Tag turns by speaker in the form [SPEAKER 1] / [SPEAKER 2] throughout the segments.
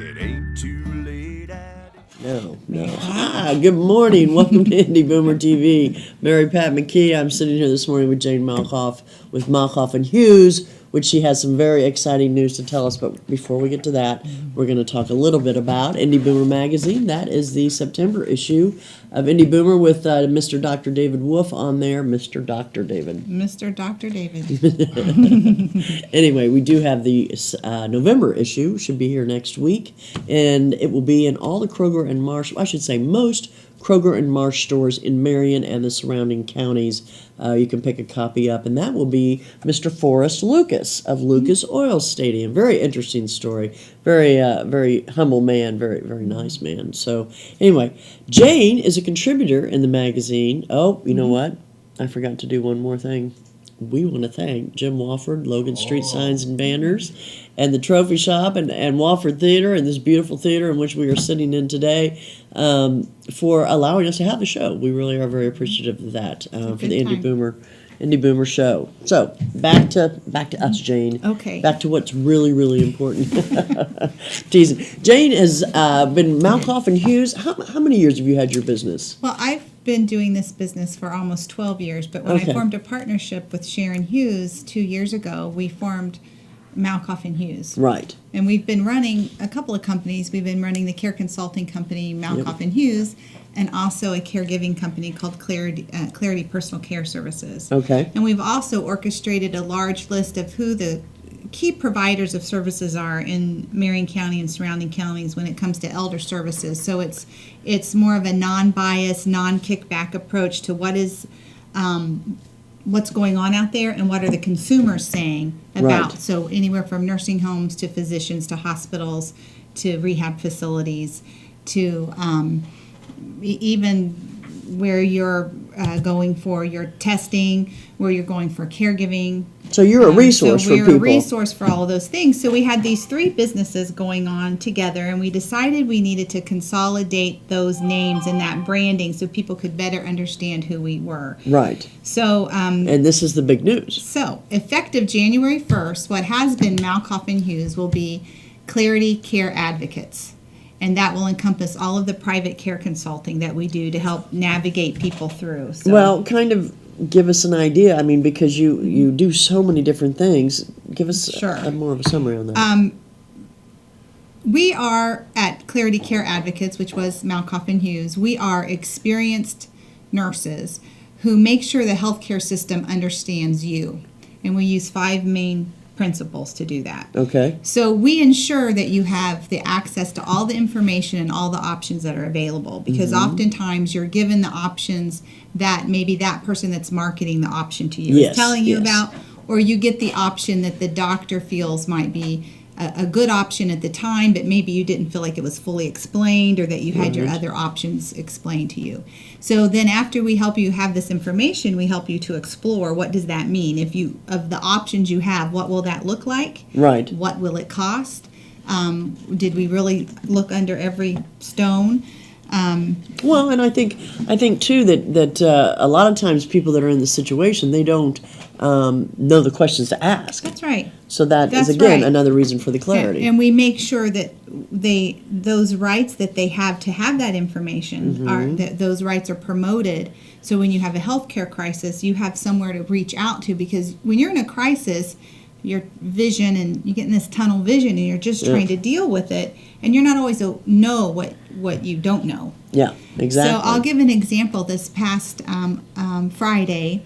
[SPEAKER 1] It ain't too late at
[SPEAKER 2] No. Hi, good morning. Welcome to Indy Boomer TV. Mary Pat McKee. I'm sitting here this morning with Jane Malkoff with Malkoff and Hughes, which she has some very exciting news to tell us. But before we get to that, we're going to talk a little bit about Indy Boomer magazine. That is the September issue of Indy Boomer with Mr. Dr. David Wolf on there. Mr. Dr. David.
[SPEAKER 3] Mr. Dr. David.
[SPEAKER 2] Anyway, we do have the November issue, should be here next week, and it will be in all the Kroger and Marsh, I should say most Kroger and Marsh stores in Marion and the surrounding counties. You can pick a copy up, and that will be Mr. Forrest Lucas of Lucas Oil Stadium. Very interesting story. Very humble man, very nice man. So anyway, Jane is a contributor in the magazine. Oh, you know what? I forgot to do one more thing. We want to thank Jim Wofford, Logan Street Signs and Banners, and the Trophy Shop and Wofford Theater and this beautiful theater in which we are sitting in today for allowing us to have the show. We really are very appreciative of that for the Indy Boomer show. So back to us, Jane.
[SPEAKER 3] Okay.
[SPEAKER 2] Back to what's really important. Teasing. Jane has been Malkoff and Hughes. How many years have you had your business?
[SPEAKER 3] Well, I've been doing this business for almost 12 years, but when I formed a partnership with Sharon Hughes 2 years ago, we formed Malkoff and Hughes.
[SPEAKER 2] Right.
[SPEAKER 3] And we've been running a couple of companies. We've been running the care consulting company, Malkoff and Hughes, and also a caregiving company called Clarity Personal Care Services.
[SPEAKER 2] Okay.
[SPEAKER 3] And we've also orchestrated a large list of who the key providers of services are in Marion County and surrounding counties when it comes to elder services. So it's more of a non-biased, non-kickback approach to what is what's going on out there and what are the consumers saying about.
[SPEAKER 2] Right.
[SPEAKER 3] So anywhere from nursing homes to physicians to hospitals to rehab facilities to even where you're going for your testing, where you're going for caregiving.
[SPEAKER 2] So you're a resource for people.
[SPEAKER 3] So we're a resource for all of those things. So we had these three businesses going on together, and we decided we needed to consolidate those names and that branding so people could better understand who we were.
[SPEAKER 2] Right.
[SPEAKER 3] So
[SPEAKER 2] and this is the big news.
[SPEAKER 3] So effective January 1st, what has been Malkoff and Hughes will be Clarity Care Advocates. And that will encompass all of the private care consulting that we do to help navigate people through. So.
[SPEAKER 2] Well, kind of give us an idea. I mean, because you do so many different things. Give us more of a summary on that.
[SPEAKER 3] We are at Clarity Care Advocates, which was Malkoff and Hughes. We are experienced nurses who make sure the healthcare system understands you. And we use 5 main principles to do that.
[SPEAKER 2] Okay.
[SPEAKER 3] So we ensure that you have the access to all the information and all the options that are available, because oftentimes you're given the options that maybe that person that's marketing the option to you is telling you about, or you get the option that the doctor feels might be a good option at the time, but maybe you didn't feel like it was fully explained or that you had your other options explained to you. So then after we help you have this information, we help you to explore what does that mean. If you, of the options you have, what will that look like?
[SPEAKER 2] Right.
[SPEAKER 3] What will it cost? Did we really look under every stone?
[SPEAKER 2] Well, and I think too that a lot of times people that are in this situation, they don't know the questions to ask.
[SPEAKER 3] That's right.
[SPEAKER 2] So that's again another reason for the clarity.
[SPEAKER 3] And we make sure that those rights that they have to have that information that those rights are promoted. So when you have a healthcare crisis, you have somewhere to reach out to, because when you're in a crisis, your vision and you get in this tunnel vision and you're just trying to deal with it, and you're not always know what you don't know.
[SPEAKER 2] Yeah, exactly.
[SPEAKER 3] So I'll give an example. This past Friday,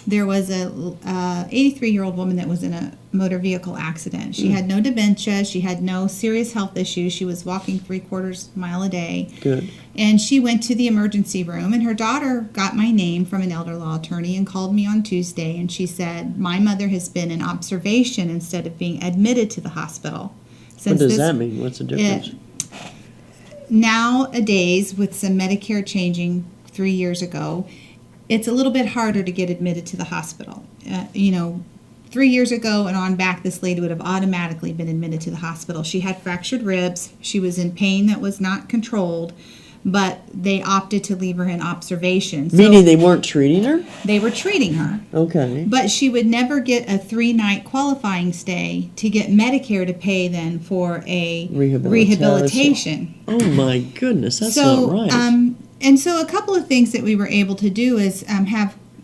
[SPEAKER 3] there was a 83-year-old woman that was in a motor vehicle accident. She had no dementia. She had no serious health issues. She was walking 3/4 mile a day.
[SPEAKER 2] Good.
[SPEAKER 3] And she went to the emergency room, and her daughter got my name from an elder law attorney and called me on Tuesday, and she said, my mother has been in observation instead of being admitted to the hospital.
[SPEAKER 2] What does that mean? What's the difference?
[SPEAKER 3] Nowadays, with some Medicare changing 3 years ago, it's a little bit harder to get admitted to the hospital. 3 years ago and on back, this lady would have automatically been admitted to the hospital. She had fractured ribs. She was in pain that was not controlled. but they opted to leave her in observation. So
[SPEAKER 2] Meaning they weren't treating her?
[SPEAKER 3] they were treating her.
[SPEAKER 2] Okay.
[SPEAKER 3] But she would never get a 3-night qualifying stay to get Medicare to pay then for a rehabilitation.
[SPEAKER 2] Oh my goodness, that's not right.
[SPEAKER 3] And so a couple of things that we were able to do is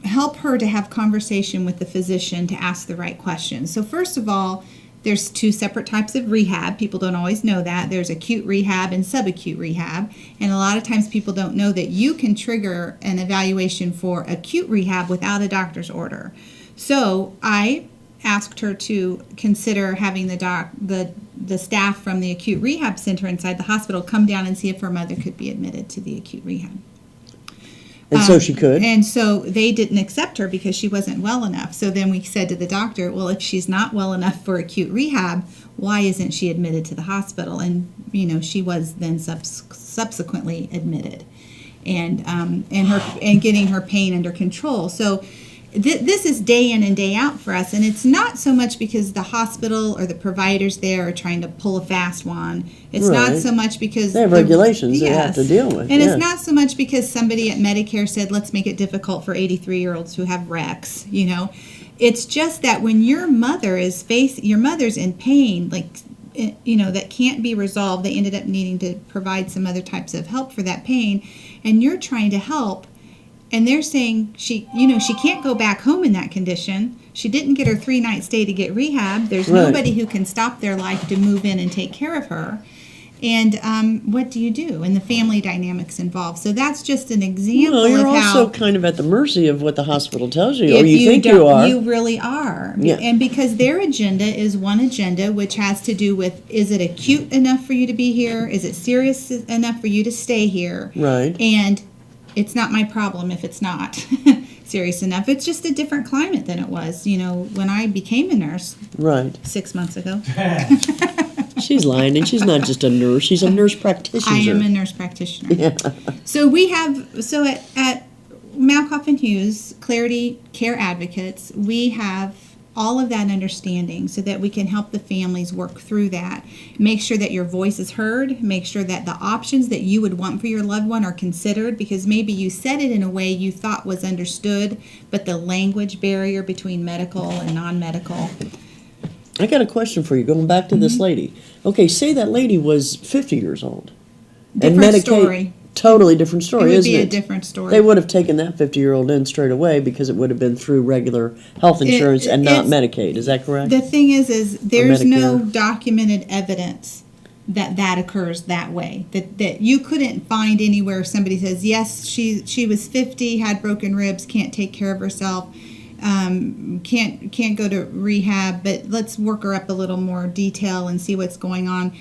[SPEAKER 3] help her to have conversation with the physician to ask the right questions. So first of all, there's 2 separate types of rehab. People don't always know that. There's acute rehab and subacute rehab. And a lot of times people don't know that you can trigger an evaluation for acute rehab without a doctor's order. So I asked her to consider having the staff from the acute rehab center inside the hospital come down and see if her mother could be admitted to the acute rehab.
[SPEAKER 2] And so she could.
[SPEAKER 3] And so they didn't accept her because she wasn't well enough. So then we said to the doctor, well, if she's not well enough for acute rehab, why isn't she admitted to the hospital? And, she was then subsequently admitted and getting her pain under control. So this is day in and day out for us, and it's not so much because the hospital or the providers there are trying to pull a fast one. It's not so much because
[SPEAKER 2] they have regulations they have to deal with.
[SPEAKER 3] And it's not so much because somebody at Medicare said, let's make it difficult for 83-year-olds who have wrecks, It's just that when your mother's in pain, that can't be resolved, they ended up needing to provide some other types of help for that pain, and you're trying to help. And they're saying she can't go back home in that condition. She didn't get her 3-night stay to get rehab. There's nobody who can stop their life to move in and take care of her. And what do you do? And the family dynamics involved. So that's just an example of how...
[SPEAKER 2] Well, you're also kind of at the mercy of what the hospital tells you, or you think you are.
[SPEAKER 3] You really are.
[SPEAKER 2] Yeah.
[SPEAKER 3] And because their agenda is one agenda, which has to do with, is it acute enough for you to be here? Is it serious enough for you to stay here?
[SPEAKER 2] Right.
[SPEAKER 3] And it's not my problem if it's not serious enough. It's just a different climate than it was, when I became a nurse.
[SPEAKER 2] Right.
[SPEAKER 3] 6 months ago.
[SPEAKER 2] She's lying, and she's not just a nurse. She's a nurse practitioner.
[SPEAKER 3] I am a nurse practitioner.
[SPEAKER 2] Yeah.
[SPEAKER 3] So at Malkoff and Hughes, Clarity Care Advocates, we have all of that understanding so that we can help the families work through that. Make sure that your voice is heard. Make sure that the options that you would want for your loved one are considered, because maybe you said it in a way you thought was understood, but the language barrier between medical and non-medical.
[SPEAKER 2] I got a question for you, going back to this lady. Okay, say that lady was 50 years old.
[SPEAKER 3] Different story.
[SPEAKER 2] Totally different story, isn't it?
[SPEAKER 3] It would be a different story.
[SPEAKER 2] They would have taken that 50-year-old in straight away because it would have been through regular health insurance and not Medicaid. Is that correct?
[SPEAKER 3] The thing is there's no documented evidence that occurs that way. That you couldn't find anywhere somebody says, yes, she was 50, had broken ribs, can't take care of herself, can't go to rehab, but let's work her up a little more detail and see what's going on.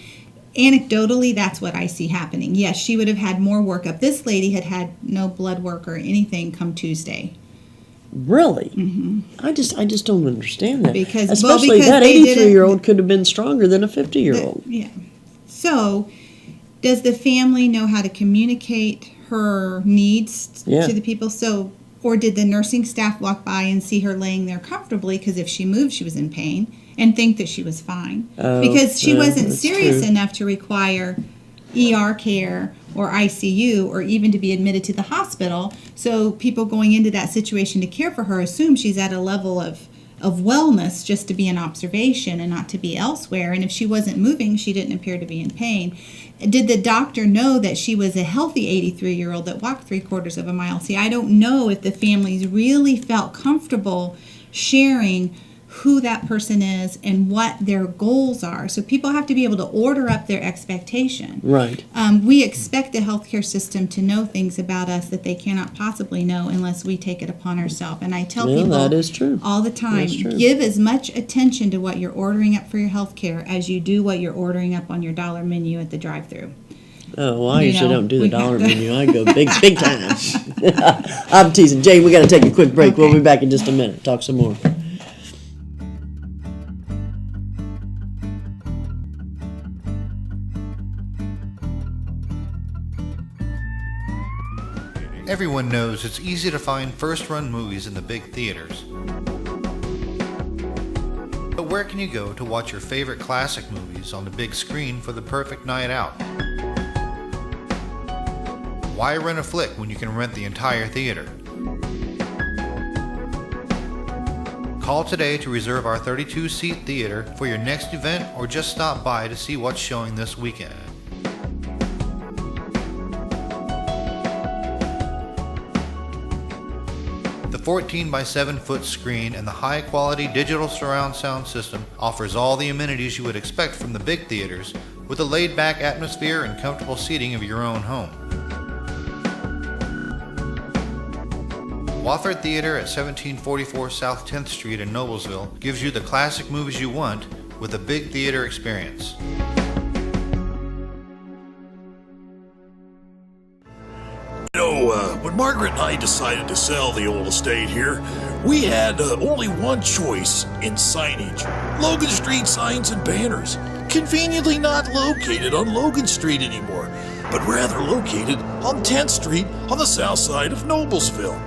[SPEAKER 3] Anecdotally, that's what I see happening. Yes, she would have had more workup. This lady had no blood work or anything come Tuesday.
[SPEAKER 2] Really? Mm-hmm. I just don't understand that.
[SPEAKER 3] Because
[SPEAKER 2] especially that 83-year-old could have been stronger than a 50-year-old.
[SPEAKER 3] Yeah. So, does the family know how to communicate her needs to the people? So, or did the nursing staff walk by and see her laying there comfortably? Because if she moved, she was in pain. And think that she was fine. Because she wasn't serious enough to require ER care or ICU or even to be admitted to the hospital. So people going into that situation to care for her assume she's at a level of wellness just to be in observation and not to be elsewhere. And if she wasn't moving, she didn't appear to be in pain. Did the doctor know that she was a healthy 83-year-old that walked 3/4 of a mile? See, I don't know if the families really felt comfortable sharing who that person is and what their goals are. So people have to be able to order up their expectation.
[SPEAKER 2] Right.
[SPEAKER 3] We expect the healthcare system to know things about us that they cannot possibly know unless we take it upon ourselves. And I tell people
[SPEAKER 2] that is true.
[SPEAKER 3] all the time, give as much attention to what you're ordering up for your healthcare as you do what you're ordering up on your dollar menu at the drive-thru.
[SPEAKER 2] Oh, well, I usually don't do the dollar menu. I go big time. I'm teasing. Jane, we got to take a quick break.
[SPEAKER 3] Okay.
[SPEAKER 2] We'll be back in just a minute. Talk some more.
[SPEAKER 4] Everyone knows it's easy to find first-run movies in the big theaters. But where can you go to watch your favorite classic movies on the big screen for the perfect night out? why rent a flick when you can rent the entire theater? Call today to reserve our 32-seat theater for your next event, or just stop by to see what's showing this weekend. The 14 by 7 foot screen and the high quality digital surround sound system offers all the amenities you would expect from the big theaters, with a laid back atmosphere and comfortable seating of your own home. Wofford Theater at 1744 South 10th Street in Noblesville gives you the classic movies you want with a big theater experience.
[SPEAKER 5] When Margaret and I decided to sell the old estate here, we had only one choice in signage: Logan Street signs and banners. Conveniently not located on Logan Street anymore, but rather located on 10th Street on the south side of Noblesville.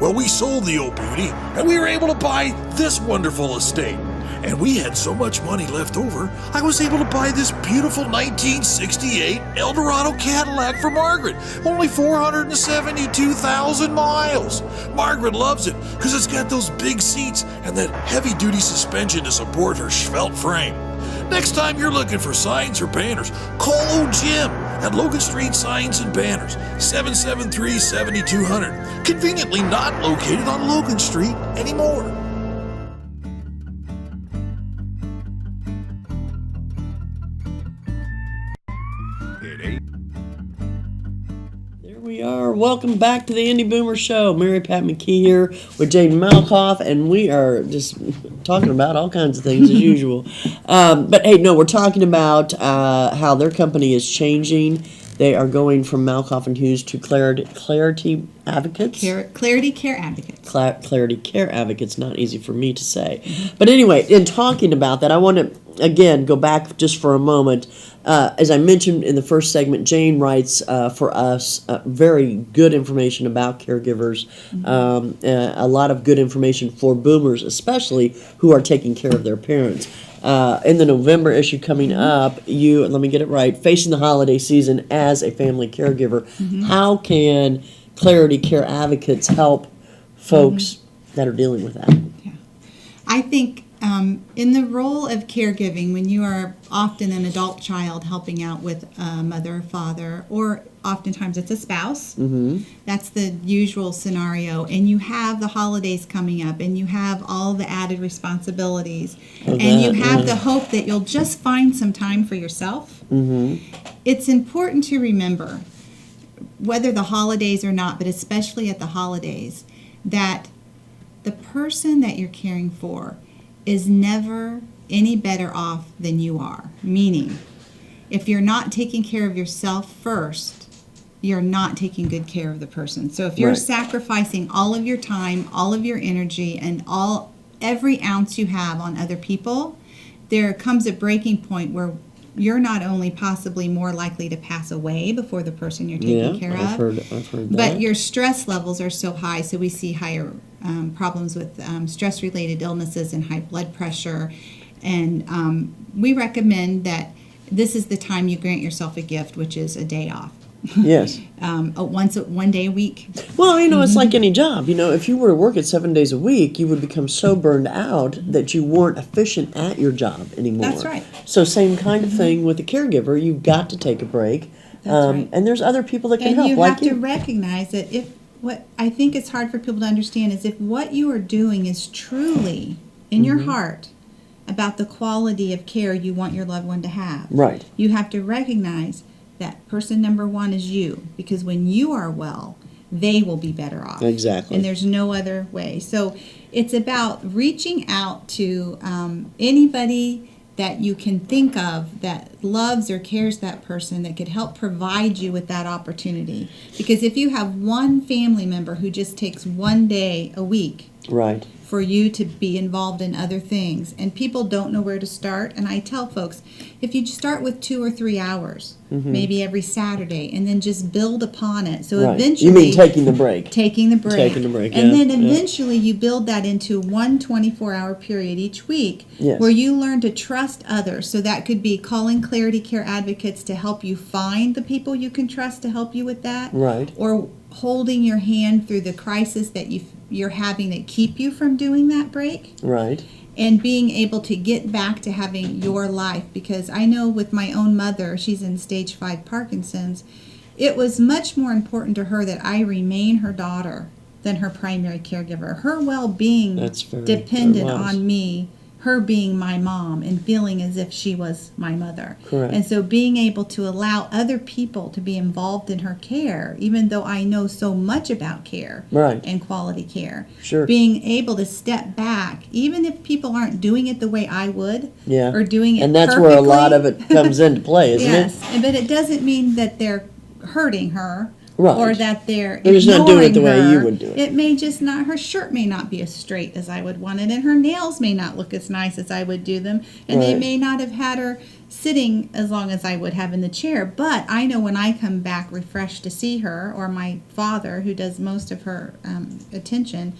[SPEAKER 5] Well, we sold the old beauty, and we were able to buy this wonderful estate. And we had so much money left over, I was able to buy this beautiful 1968 Eldorado Cadillac for Margaret. Only 472,000 miles. Margaret loves it because it's got those big seats and that heavy-duty suspension to support her svelte frame. Next time you're looking for signs or banners, call old Jim at Logan Street Signs and Banners, 773-7200. Conveniently not located on Logan Street anymore.
[SPEAKER 2] We are. Welcome back to the Indy Boomer Show. Mary Pat McKee here with Jane Malkoff, and we are just talking about all kinds of things as usual. But hey, no, we're talking about how their company is changing. They are going from Malkoff and Hughes to Clarity Advocates.
[SPEAKER 3] Clarity Care Advocates.
[SPEAKER 2] Clarity Care Advocates, not easy for me to say. But anyway, in talking about that, I want to, again, go back just for a moment. As I mentioned in the first segment, Jane writes for us very good information about caregivers, a lot of good information for boomers, especially who are taking care of their parents. In the November issue coming up, let me get it right, facing the holiday season as a family caregiver, how can Clarity Care Advocates help folks that are dealing with that?
[SPEAKER 3] Yeah. I think in the role of caregiving, when you are often an adult child helping out with a mother or father, or oftentimes it's a spouse, that's the usual scenario, and you have the holidays coming up, and you have all the added responsibilities, and you have the hope that you'll just find some time for yourself. It's important to remember, whether the holidays or not, but especially at the holidays, that the person that you're caring for is never any better off than you are. Meaning, if you're not taking care of yourself first, you're not taking good care of the person. So if you're sacrificing all of your time, all of your energy, and every ounce you have on other people, there comes a breaking point where you're not only possibly more likely to pass away before the person you're taking care of,
[SPEAKER 2] I've heard that.
[SPEAKER 3] but your stress levels are so high, so we see higher problems with stress-related illnesses and high blood pressure. And we recommend that this is the time you grant yourself a gift, which is a day off.
[SPEAKER 2] Yes.
[SPEAKER 3] One day a week.
[SPEAKER 2] Well, it's like any job. If you were to work it 7 days a week, you would become so burned out that you weren't efficient at your job anymore.
[SPEAKER 3] That's right.
[SPEAKER 2] So same kind of thing with a caregiver. You've got to take a break.
[SPEAKER 3] That's right.
[SPEAKER 2] And there's other people that can help.
[SPEAKER 3] And you
[SPEAKER 2] like
[SPEAKER 3] have to recognize that what I think is hard for people to understand is if what you are doing is truly in your heart about the quality of care you want your loved one to have.
[SPEAKER 2] Right.
[SPEAKER 3] You have to recognize that person number one is you, because when you are well, they will be better off.
[SPEAKER 2] Exactly.
[SPEAKER 3] And there's no other way. So it's about reaching out to anybody that you can think of that loves or cares that person, that could help provide you with that opportunity. Because if you have one family member who just takes 1 day a week,
[SPEAKER 2] right,
[SPEAKER 3] for you to be involved in other things. And people don't know where to start. And I tell folks, if you start with 2 or 3 hours, maybe every Saturday, and then just build upon it. So
[SPEAKER 2] Right.
[SPEAKER 3] eventually...
[SPEAKER 2] You mean taking the break.
[SPEAKER 3] Taking the break.
[SPEAKER 2] Taking the break,
[SPEAKER 3] And
[SPEAKER 2] yeah,
[SPEAKER 3] then
[SPEAKER 2] yeah.
[SPEAKER 3] eventually you build that into one 24-hour period each week
[SPEAKER 2] Yes.
[SPEAKER 3] where you learn to trust others. So that could be calling Clarity Care advocates to help you find the people you can trust to help you with that.
[SPEAKER 2] Right.
[SPEAKER 3] Or holding your hand through the crisis that you're having that keep you from doing that break.
[SPEAKER 2] Right.
[SPEAKER 3] And being able to get back to having your life. Because I know with my own mother, she's in stage 5 Parkinson's, it was much more important to her that I remain her daughter than her primary caregiver. Her well-being depended on me, her being my mom, and feeling as if she was my mother.
[SPEAKER 2] Correct.
[SPEAKER 3] And so being able to allow other people to be involved in her care, even though I know so much about care
[SPEAKER 2] Right.
[SPEAKER 3] and quality care,
[SPEAKER 2] Sure.
[SPEAKER 3] being able to step back, even if people aren't doing it the way I would,
[SPEAKER 2] Yeah.
[SPEAKER 3] or doing it
[SPEAKER 2] And that's
[SPEAKER 3] perfectly.
[SPEAKER 2] where a lot of it comes into play, isn't
[SPEAKER 3] Yes,
[SPEAKER 2] it?
[SPEAKER 3] but it doesn't mean that they're hurting her.
[SPEAKER 2] Right.
[SPEAKER 3] Or that they're
[SPEAKER 2] They're just not doing it the way
[SPEAKER 3] ignoring
[SPEAKER 2] you
[SPEAKER 3] her.
[SPEAKER 2] would do it.
[SPEAKER 3] It may just not, her shirt may not be as straight as I would want it, and her nails may not look as nice as I would do them, and they
[SPEAKER 2] Right.
[SPEAKER 3] may not have had her sitting as long as I would have in the chair. But I know when I come back refreshed to see her, or my father, who does most of her attention,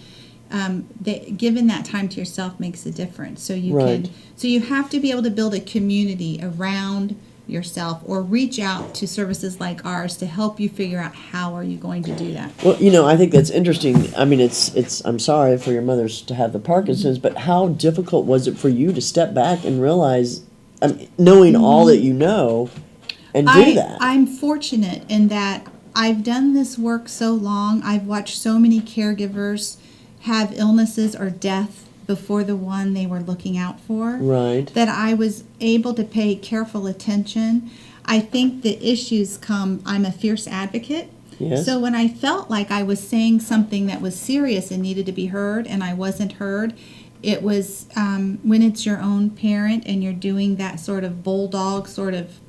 [SPEAKER 3] giving that time to yourself makes a difference. So you
[SPEAKER 2] Right.
[SPEAKER 3] so you have to be able to build a community around yourself, or reach out to services like ours to help you figure out how are you going to do that.
[SPEAKER 2] Well, I think that's interesting. I mean, it's. I'm sorry for your mother's to have the Parkinson's, but how difficult was it for you to step back and realize, knowing all that you know, and do that?
[SPEAKER 3] I'm fortunate in that I've done this work so long. I've watched so many caregivers have illnesses or death before the one they were looking out for.
[SPEAKER 2] Right.
[SPEAKER 3] That I was able to pay careful attention. I think the issues come, I'm a fierce advocate.
[SPEAKER 2] Yes.
[SPEAKER 3] So when I felt like I was saying something that was serious and needed to be heard and I wasn't heard, it was when it's your own parent and you're doing that sort of bulldog, sort of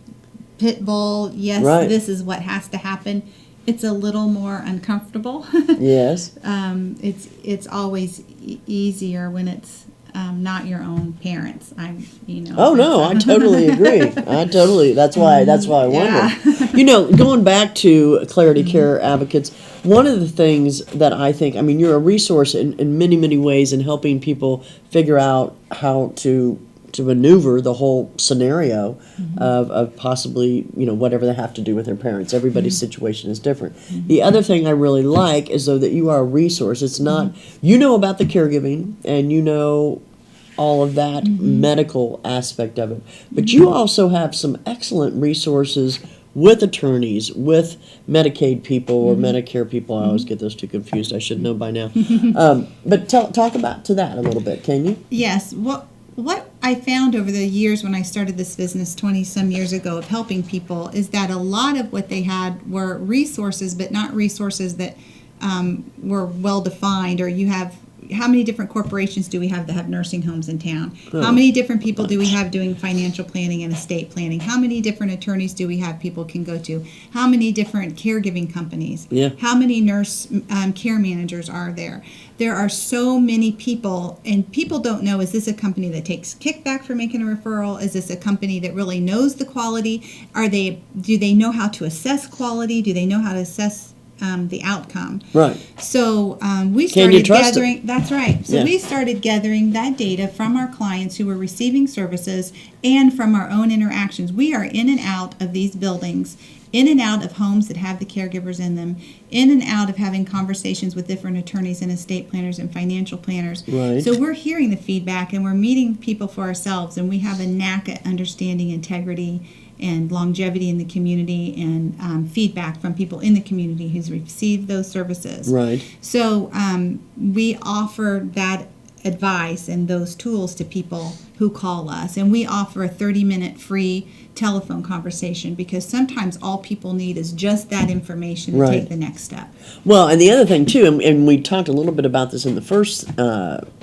[SPEAKER 3] pit bull, yes,
[SPEAKER 2] Right.
[SPEAKER 3] this is what has to happen. It's a little more uncomfortable.
[SPEAKER 2] Yes.
[SPEAKER 3] It's always easier when it's not your own parents.
[SPEAKER 2] Oh no, I totally agree. That's why I wonder.
[SPEAKER 3] Yeah.
[SPEAKER 2] Going back to Clarity Care Advocates, one of the things that I think, you're a resource in many, many ways in helping people figure out how to maneuver the whole scenario of possibly, whatever they have to do with their parents. Everybody's situation is different. The other thing I really like is, though, that you are a resource. It's not, about the caregiving and all of that medical aspect of it, but you also have some excellent resources with attorneys, with Medicaid people or Medicare people. I always get those two confused. I should know by now. But talk about to that a little bit, can you?
[SPEAKER 3] Yes. What I found over the years when I started this business 20-some years ago of helping people is that a lot of what they had were resources, but not resources that were well-defined. Or you have, how many different corporations do we have that have nursing homes in town? How many different people do we have doing financial planning and estate planning? How many different attorneys do we have people can go to? How many different caregiving companies?
[SPEAKER 2] Yeah.
[SPEAKER 3] How many nurse care managers are there? There are so many people, and people don't know, is this a company that takes kickback for making a referral? Is this a company that really knows the quality? Do they know how to assess quality? Do they know how to assess the outcome?
[SPEAKER 2] Right.
[SPEAKER 3] So we
[SPEAKER 2] Can you
[SPEAKER 3] started
[SPEAKER 2] trust
[SPEAKER 3] gathering.
[SPEAKER 2] it?
[SPEAKER 3] That's right. So
[SPEAKER 2] Yeah.
[SPEAKER 3] we started gathering that data from our clients who were receiving services and from our own interactions. We are in and out of these buildings, in and out of homes that have the caregivers in them, in and out of having conversations with different attorneys and estate planners and financial planners.
[SPEAKER 2] Right.
[SPEAKER 3] So we're hearing the feedback and we're meeting people for ourselves, and we have a knack at understanding integrity and longevity in the community and feedback from people in the community who's received those services.
[SPEAKER 2] Right.
[SPEAKER 3] So we offer that advice and those tools to people who call us, and we offer a 30-minute free telephone conversation because sometimes all people need is just that information to
[SPEAKER 2] Right.
[SPEAKER 3] take the next step.
[SPEAKER 2] Well, and the other thing too, and we talked a little bit about this in the first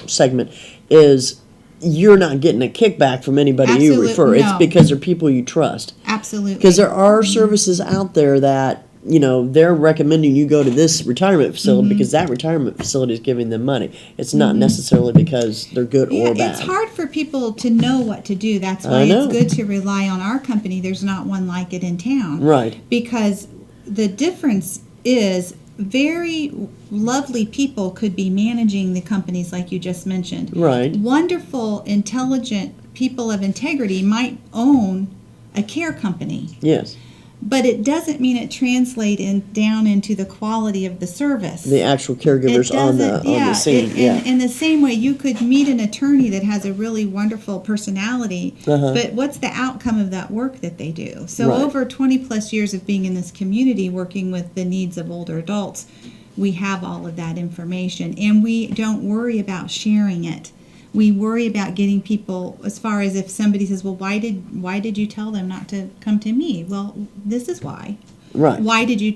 [SPEAKER 2] segment, is you're not getting a kickback from anybody you refer. It's
[SPEAKER 3] no.
[SPEAKER 2] because they're people you trust.
[SPEAKER 3] Absolutely.
[SPEAKER 2] Because there are services out there that they're recommending you go to this retirement facility because that retirement facility is giving them money. It's not necessarily because they're good or bad.
[SPEAKER 3] It's hard for people to know what to do. That's why it's good to rely on our company. There's not one like it in town.
[SPEAKER 2] Right.
[SPEAKER 3] Because the difference is very lovely people could be managing the companies like you just mentioned.
[SPEAKER 2] Right.
[SPEAKER 3] Wonderful, intelligent people of integrity might own a care company.
[SPEAKER 2] Yes.
[SPEAKER 3] But it doesn't mean it translates down into the quality of the service.
[SPEAKER 2] The actual caregivers on the scene.
[SPEAKER 3] In the same way, you could meet an attorney that has a really wonderful personality, but what's the outcome of that work that they do? So over 20 plus years of being in this community, working with the needs of older adults, we have all of that information, and we don't worry about sharing it. We worry about getting people, as far as if somebody says, well, why did you tell them not to come to me? Well, this is why.
[SPEAKER 2] Right.
[SPEAKER 3] Why did you,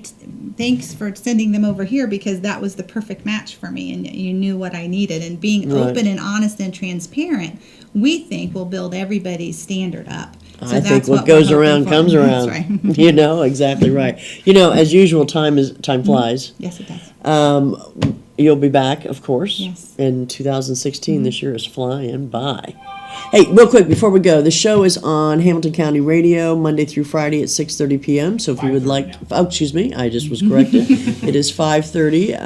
[SPEAKER 3] thanks for sending them over here, because that was the perfect match for me and you knew what I needed. And being open and honest and transparent, we think will build everybody's standard up. So
[SPEAKER 2] I think what goes around comes around.
[SPEAKER 3] That's right.
[SPEAKER 2] Exactly right. As usual, time flies.
[SPEAKER 3] Yes, it does.
[SPEAKER 2] You'll be back, of course, in 2016. This year is flying by. Hey, real quick before we go, the show is on Hamilton County Radio Monday through Friday at 6:30 p.m. So if you would like, excuse me, I just was corrected. It is 5:30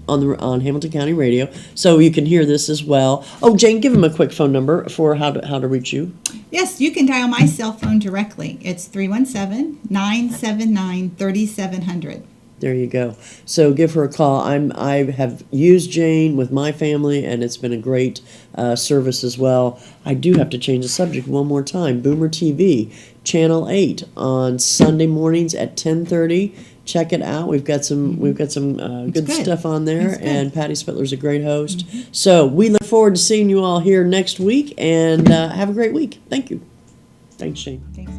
[SPEAKER 2] on Hamilton County Radio, so you can hear this as well. Oh, Jane, give them a quick phone number for how to reach you.
[SPEAKER 3] Yes, you can dial my cell phone directly. It's 317-979-3700.
[SPEAKER 2] There you go. So give her a call. I have used Jane with my family, and it's been a great service as well. I do have to change the subject one more time. Boomer TV, Channel 8 on Sunday mornings at 10:30. Check it out. We've got some good stuff on there, and Patty Spittler's a great host. So we look forward to seeing you all here next week, and have a great week. Thank you. Thanks, Jane.
[SPEAKER 3] Thanks.